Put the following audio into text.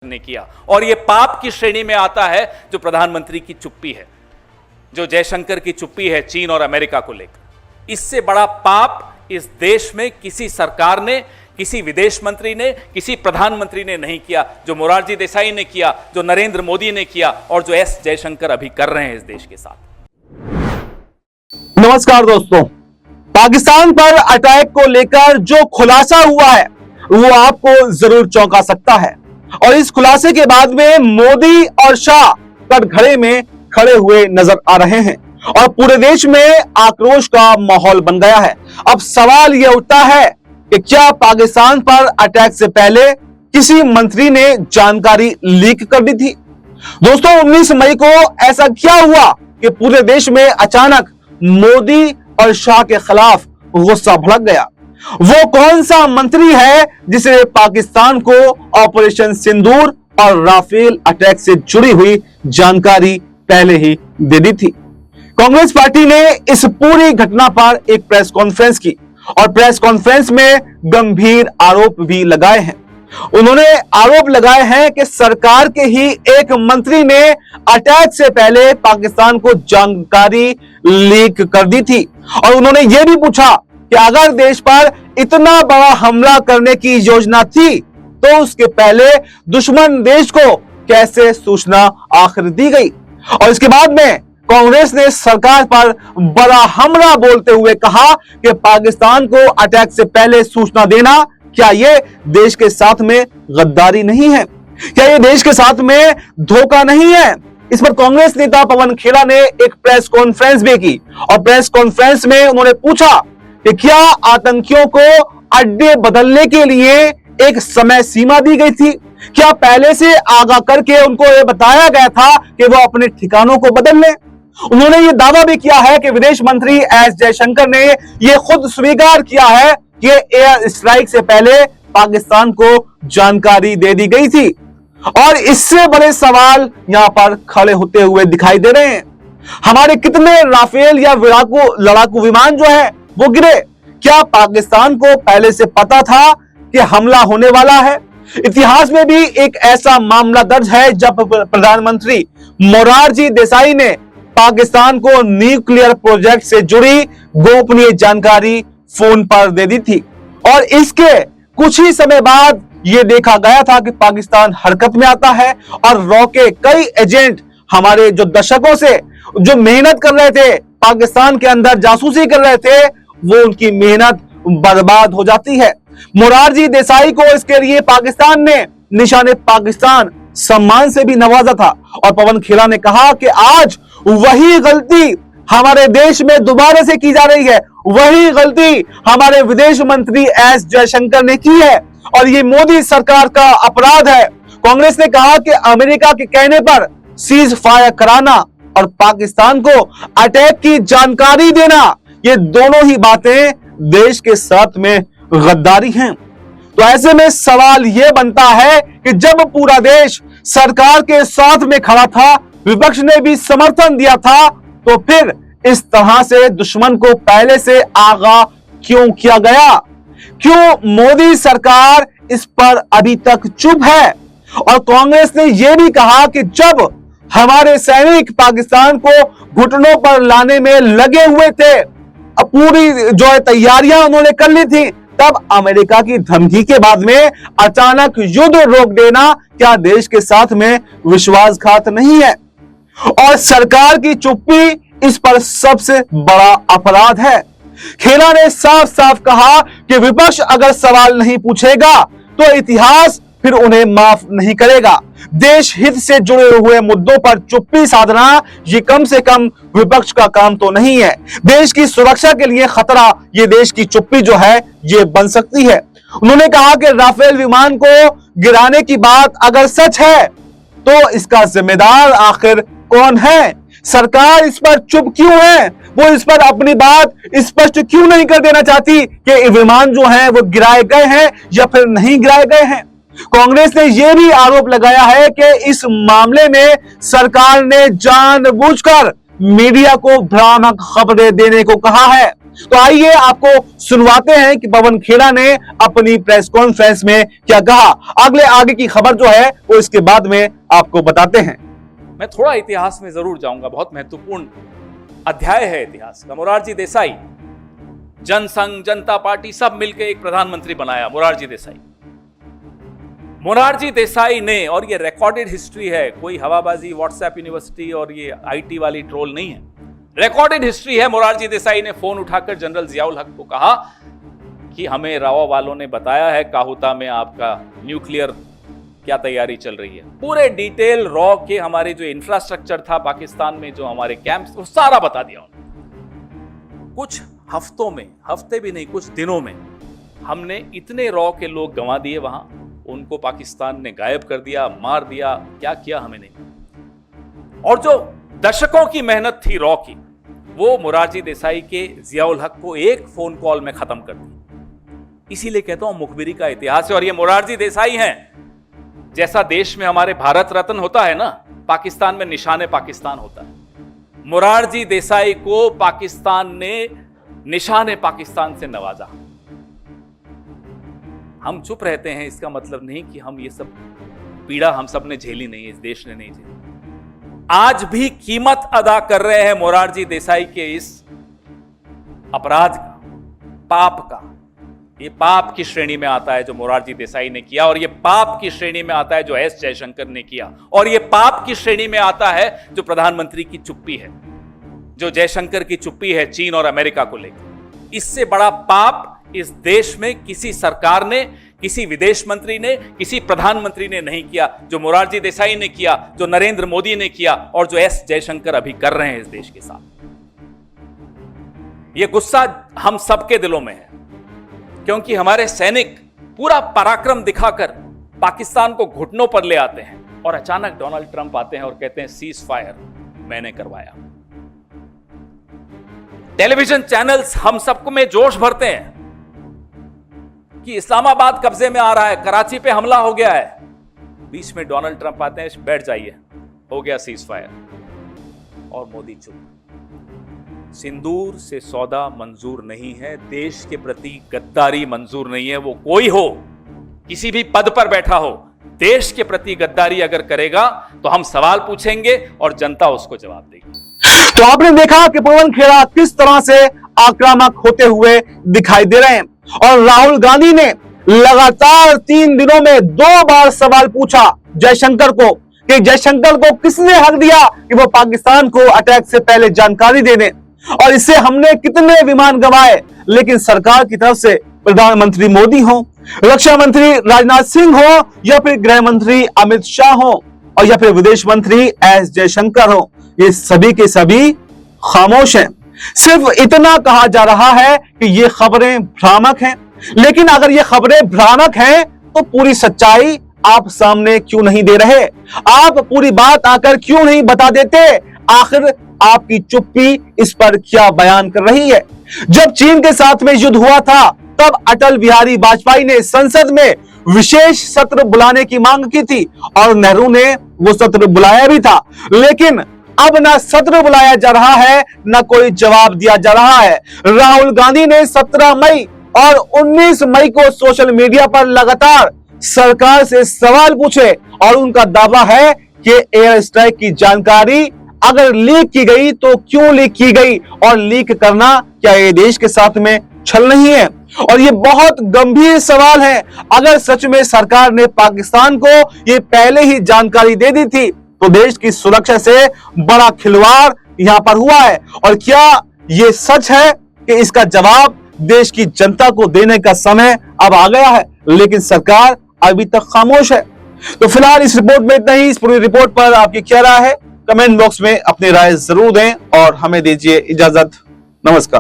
ने किया। और यह पाप की श्रेणी में आता है जो प्रधानमंत्री की चुप्पी है, जो जयशंकर की चुप्पी है चीन और अमेरिका को लेकर। इससे बड़ा पाप इस देश में किसी सरकार ने, किसी विदेश मंत्री ने, किसी प्रधानमंत्री ने नहीं किया, जो मोरारजी देसाई ने किया, जो नरेंद्र मोदी ने किया और जो एस जयशंकर अभी कर रहे हैं इस देश के साथ। नमस्कार दोस्तों, पाकिस्तान पर अटैक को लेकर जो खुलासा हुआ है वो आपको जरूर चौंका सकता है। और इस खुलासे के बाद में मोदी और शाह कटघरे में खड़े हुए नजर आ रहे हैं और पूरे देश में आक्रोश का माहौल बन गया है। अब सवाल यह उठता है कि क्या पाकिस्तान पर अटैक से पहले किसी मंत्री ने जानकारी लीक कर दी थी? दोस्तों, 19 मई को ऐसा क्या हुआ कि पूरे देश में अचानक मोदी और शाह के खिलाफ गुस्सा भड़क गया? वो कौन सा मंत्री है जिसने पाकिस्तान को ऑपरेशन सिंदूर और राफेल अटैक से जुड़ी हुई जानकारी पहले ही दे दी थी? कांग्रेस पार्टी ने इस पूरी घटना पर एक प्रेस कॉन्फ्रेंस की और प्रेस कॉन्फ्रेंस में गंभीर आरोप भी लगाए हैं। उन्होंने आरोप लगाए हैं कि सरकार के ही एक मंत्री ने अटैक से पहले पाकिस्तान को जानकारी लीक कर दी थी। और उन्होंने यह भी पूछा कि अगर देश पर इतना बड़ा हमला करने की योजना थी तो उसके पहले दुश्मन देश को कैसे सूचना आखिर दी गई? और इसके बाद में कांग्रेस ने सरकार पर बड़ा हमला बोलते हुए कहा कि पाकिस्तान को अटैक से पहले सूचना देना, क्या यह देश के साथ में गद्दारी नहीं है? क्या यह देश के साथ में धोखा नहीं है? इस पर कांग्रेस नेता पवन खेड़ा ने एक प्रेस कॉन्फ्रेंस भी की और प्रेस कॉन्फ्रेंस में उन्होंने पूछा कि क्या आतंकियों को अड्डे बदलने के लिए एक समय सीमा दी गई थी? क्या पहले से आगाह करके उनको यह बताया गया था कि वो अपने ठिकानों को बदल लें? उन्होंने यह दावा भी किया है कि विदेश मंत्री एस जयशंकर ने यह खुद स्वीकार किया है कि एयर स्ट्राइक से पहले पाकिस्तान को जानकारी दे दी गई थी। और इससे बड़े सवाल यहां पर खड़े होते हुए दिखाई दे रहे हैं। हमारे कितने राफेल या लड़ाकू विमान जो है वो गिरे? क्या पाकिस्तान को पहले से पता था कि हमला होने वाला है? इतिहास में भी एक ऐसा मामला दर्ज है जब प्रधानमंत्री मोरारजी देसाई ने पाकिस्तान को न्यूक्लियर प्रोजेक्ट से जुड़ी गोपनीय जानकारी फोन पर दे दी थी और इसके कुछ ही समय बाद यह देखा गया था कि पाकिस्तान हरकत में आता है और रॉ के कई एजेंट हमारे जो दशकों से जो मेहनत कर रहे थे, पाकिस्तान के अंदर जासूसी कर रहे थे, वो उनकी मेहनत बर्बाद हो जाती है। मोरारजी देसाई को इसके लिए पाकिस्तान ने निशाने पाकिस्तान सम्मान से भी नवाजा था। और पवन खेड़ा ने कहा कि आज वही गलती हमारे देश में दोबारा से की जा रही है, वही गलती हमारे विदेश मंत्री एस जयशंकर ने की है और ये मोदी सरकार का अपराध है। कांग्रेस ने कहा कि अमेरिका के कहने पर सीज फायर कराना और पाकिस्तान को अटैक की जानकारी देना, ये दोनों ही बातें देश के साथ में गद्दारी हैं। तो ऐसे में सवाल यह बनता है कि जब पूरा देश सरकार के साथ में खड़ा था, विपक्ष ने भी समर्थन दिया था, तो फिर इस तरह से दुश्मन को पहले से आगाह क्यों किया गया? क्यों मोदी सरकार इस पर अभी तक चुप है? और कांग्रेस ने यह भी कहा कि जब हमारे सैनिक पाकिस्तान को घुटनों पर लाने में लगे हुए थे, पूरी जो है तैयारियां उन्होंने कर ली थी, तब अमेरिका की धमकी के बाद में अचानक युद्ध रोक देना क्या देश के साथ में विश्वासघात नहीं है? और सरकार की चुप्पी इस पर सबसे बड़ा अपराध है। खेड़ा ने साफ साफ कहा कि विपक्ष अगर सवाल नहीं पूछेगा तो इतिहास फिर उन्हें माफ नहीं करेगा। देश हित से जुड़े हुए मुद्दों पर चुप्पी साधना ये कम से कम विपक्ष का काम तो नहीं है। देश की सुरक्षा के लिए खतरा ये देश की चुप्पी जो है ये बन सकती है। उन्होंने कहा कि राफेल विमान को गिराने की बात अगर सच है तो इसका जिम्मेदार आखिर कौन है? सरकार इस पर चुप क्यों है? वो इस पर अपनी बात स्पष्ट क्यों नहीं कर देना चाहती कि विमान जो है वो गिराए गए हैं या फिर नहीं गिराए गए हैं? कांग्रेस ने यह भी आरोप लगाया है कि इस मामले में सरकार ने जानबूझकर मीडिया को भ्रामक खबरें देने को कहा है। तो आइए आपको सुनवाते हैं कि पवन खेड़ा ने अपनी प्रेस कॉन्फ्रेंस में क्या कहा। आगे की खबर जो है वो इसके बाद में आपको बताते हैं। मैं थोड़ा इतिहास में जरूर जाऊंगा, बहुत महत्वपूर्ण अध्याय है इतिहास का। मोरारजी देसाई, जनसंघ, जनता पार्टी सब मिलकर एक प्रधानमंत्री बनाया, मोरारजी देसाई। मोरारजी देसाई ने, और ये रिकॉर्डेड हिस्ट्री है, कोई हवाबाजी व्हाट्सएप यूनिवर्सिटी और ये आईटी वाली ट्रोल नहीं है, रिकॉर्डेड हिस्ट्री है। मोरारजी देसाई ने फोन उठाकर जनरल जियाउल हक को कहा कि हमें राव वालों ने बताया है काहुता में आपका न्यूक्लियर क्या तैयारी चल रही है। पूरे डिटेल रॉ के हमारे जो इंफ्रास्ट्रक्चर था पाकिस्तान में, जो हमारे कैंप्स, वो सारा बता दिया उन्होंने। कुछ हफ्तों में, हफ्ते भी नहीं कुछ दिनों में, हमने इतने रॉ के लोग गंवा दिए वहां, उनको पाकिस्तान ने गायब कर दिया, मार दिया, क्या किया हमें नहीं। और जो दशकों की मेहनत थी रॉ की, वो मोरारजी देसाई के जियाउल हक को एक फोन कॉल में खत्म कर दी। इसीलिए कहता हूं मुखबिरी का इतिहास है। और ये मोरारजी देसाई हैं। जैसा देश में हमारे भारत रत्न होता है ना, पाकिस्तान में निशाने पाकिस्तान होता है। मोरारजी देसाई को पाकिस्तान ने निशाने पाकिस्तान से नवाजा। हम चुप रहते हैं, इसका मतलब नहीं कि हम ये सब पीड़ा हम सब ने झेली नहीं है, इस देश ने नहीं झेली। आज भी कीमत अदा कर रहे हैं मोरारजी देसाई के इस अपराध का, पाप का। ये पाप की श्रेणी में आता है जो मोरारजी देसाई ने किया, और ये पाप की श्रेणी में आता है जो एस जयशंकर ने किया, और ये पाप की श्रेणी में आता है जो प्रधानमंत्री की चुप्पी है, जो जयशंकर की चुप्पी है चीन और अमेरिका को लेकर। इससे बड़ा पाप इस देश में किसी सरकार ने, किसी विदेश मंत्री ने, किसी प्रधानमंत्री ने नहीं किया, जो मोरारजी देसाई ने किया, जो नरेंद्र मोदी ने किया, और जो एस जयशंकर अभी कर रहे हैं इस देश के साथ। यह गुस्सा हम सबके दिलों में है, क्योंकि हमारे सैनिक पूरा पराक्रम दिखाकर पाकिस्तान को घुटनों पर ले आते हैं, और अचानक डोनाल्ड ट्रंप आते हैं और कहते हैं सीज फायर मैंने करवाया। टेलीविजन चैनल्स हम सबको में जोश भरते हैं कि इस्लामाबाद कब्जे में आ रहा है, कराची पे हमला हो गया है। बीच में डोनाल्ड ट्रंप आते हैं, बैठ जाइए, हो गया सीज फायर, और मोदी चुप। सिंदूर से सौदा मंजूर नहीं है, देश के प्रति गद्दारी मंजूर नहीं है। वो कोई हो, किसी भी पद पर बैठा हो, देश के प्रति गद्दारी अगर करेगा तो हम सवाल पूछेंगे और जनता उसको जवाब देगी। तो आपने देखा कि पवन खेड़ा किस तरह से आक्रामक होते हुए दिखाई दे रहे हैं, और राहुल गांधी ने लगातार 3 दिनों में 2 बार सवाल पूछा जयशंकर को कि जयशंकर को किसने हक दिया कि वो पाकिस्तान को अटैक से पहले जानकारी दे दें, और इससे हमने कितने विमान गंवाए। लेकिन सरकार की तरफ से प्रधानमंत्री मोदी हो, रक्षा मंत्री राजनाथ सिंह हो, या फिर गृह मंत्री अमित शाह हो, और या फिर विदेश मंत्री एस जयशंकर हो, ये सभी के सभी खामोश हैं। सिर्फ इतना कहा जा रहा है कि ये खबरें भ्रामक हैं। लेकिन अगर ये खबरें भ्रामक हैं तो पूरी सच्चाई आप सामने क्यों नहीं दे रहे? आप पूरी बात आकर क्यों नहीं बता देते? आखिर आपकी चुप्पी इस पर क्या बयान कर रही है? जब चीन के साथ में युद्ध हुआ था तब अटल बिहारी वाजपेयी ने संसद में विशेष सत्र बुलाने की मांग की थी, और नेहरू ने वो सत्र बुलाया भी था। लेकिन अब ना सत्र बुलाया जा रहा है, ना कोई जवाब दिया जा रहा है। राहुल गांधी ने 17 मई और 19 मई को सोशल मीडिया पर लगातार सरकार से सवाल पूछे, और उनका दावा है कि एयर स्ट्राइक की जानकारी अगर लीक की गई तो क्यों लीक की गई, और लीक करना क्या ये देश के साथ में छल नहीं है? और ये बहुत गंभीर सवाल है। अगर सच में सरकार ने पाकिस्तान को ये पहले ही जानकारी दे दी थी तो देश की सुरक्षा से बड़ा खिलवाड़ यहां पर हुआ है। और क्या ये सच है कि इसका जवाब देश की जनता को देने का समय अब आ गया है? लेकिन सरकार अभी तक खामोश है। तो फिलहाल इस रिपोर्ट में इतना ही। इस पूरी रिपोर्ट पर आपकी क्या राय है? कमेंट बॉक्स में अपनी राय जरूर दें और हमें दीजिए इजाजत। नमस्कार।